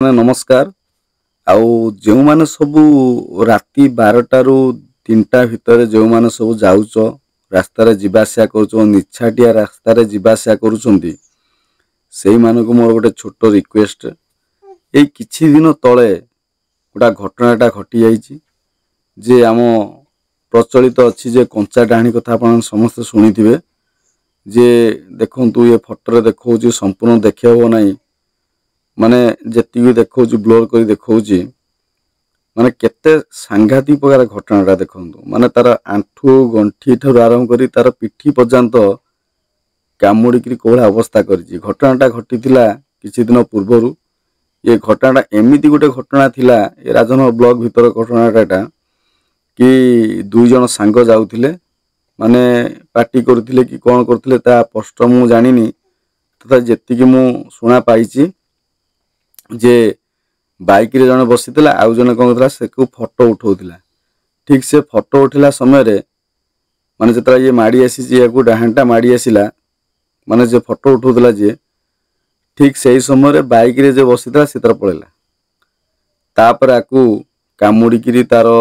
नमस्कार। आउ जो माने सबू राति 12 रु 3टा भितर जो माने सबू जाउचो रास्तार जीवासिया करूचो निछाटिया रास्तार जीवासिया करूचंती सेई मानकु मोर गोटे छोट रिक्वेस्ट ए किछि दिन तळे गोटा घटनाटा घटी जाइछि जे आम प्रचलित अच्छी जे कंचा डाणी कथा आपण समस्त शुणिथिबे जे देखंतु ये फोटो देखौछि संपूर्ण देखि हो नाही माने जेति भी देखौछि ब्लर करी देखौछि माने केते सांघातिक प्रकार घटनाटा देखंतु माने तार आंठू गंठी ठर आरंभ करी तार पिठी पर्यंत कामुड़ी करी कोळा अवस्था करिछि। घटनाटा घटिथिला किछि दिन पूर्वरु ये घटनाटा एमिति गोटे घटना थिला ए राजनगर ब्लॉक भीतर घटनाटा कि दुई जन सांग जाउथिले माने पार्टी करथिले कि कोन करथिले ता स्पष्ट मु जानिनी तथा जेति कि मु सुना पाइछि जे बाइक रे जने बसितला आउ जने कोन करथला से को फोटो उठौथिला। ठीक से फोटो उठिला समय रे माने जतरा ये माडी आसी जे को डाहांटा माडी आसिला माने जे फोटो उठौथिला जे ठीक सही समय रे बाइक रे जे बसितला सितर पळेला तापर आकू कामुडी किरी तारो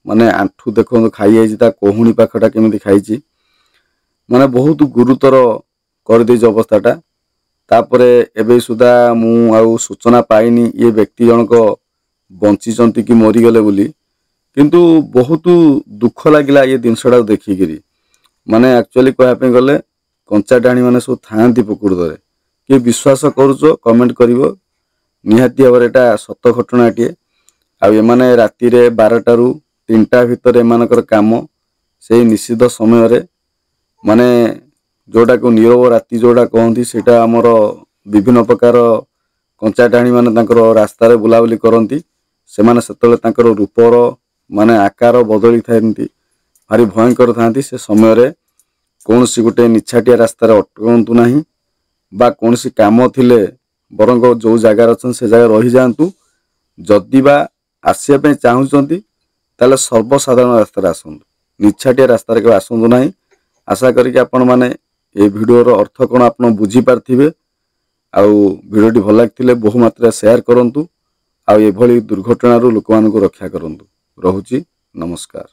माने आंठू देखो खाई आइछि ता कोहुणी पाखटा केमिति खाइछि माने बहुत गुरुतर कर देज अवस्थाटा। तापरे एबे सुधा मु आउ सूचना पाइनी ये व्यक्ति जनक बंचिचंती कि मरी गले बोली किंतु बहुत दुख लागिला ये दिनसडा देखि गिरी माने एक्चुअली कहया पे गले कंचा डाणी माने सब थांती प्रकृतरे कि विश्वास करूचो कमेंट करिवो निहाती भाବରେ एटा सत घटनाटिए आ एमाने राति रे 12टा रु 3टा भितर एमानकर काम से निश्चित समय रे माने जोटा को नीरव राति जोटा कहती सेटा आमर विभिन्न प्रकार कंचा डाणी माने तांकर रास्ता रे बुलाबुली करती से माने सेतले तांकर रूपर माने आकार बदली थांती भारी भयंकर थांती से समय रे कोनसी गोटे निछाटिया रास्ता रे अटकंतु नाही बा कोनसी काम थिले बरंग जो जगार अछन से जगह रही जांतु जदि बा आसिया पे चाहुचंती ताले सर्वसाधारण रास्ता रे आसंतु निछाटिया रास्ता रे के आसंतु नाही। आशा करी कि आपण माने ए वीडियो रो अर्थ कोन आपण बुझी पारथिबे आउ वीडियोटी भल लागथिले बहु मात्रा शेयर करंतु आउ एभली दुर्घटना रो लोक मानको रक्षा करंतु। रहुची नमस्कार।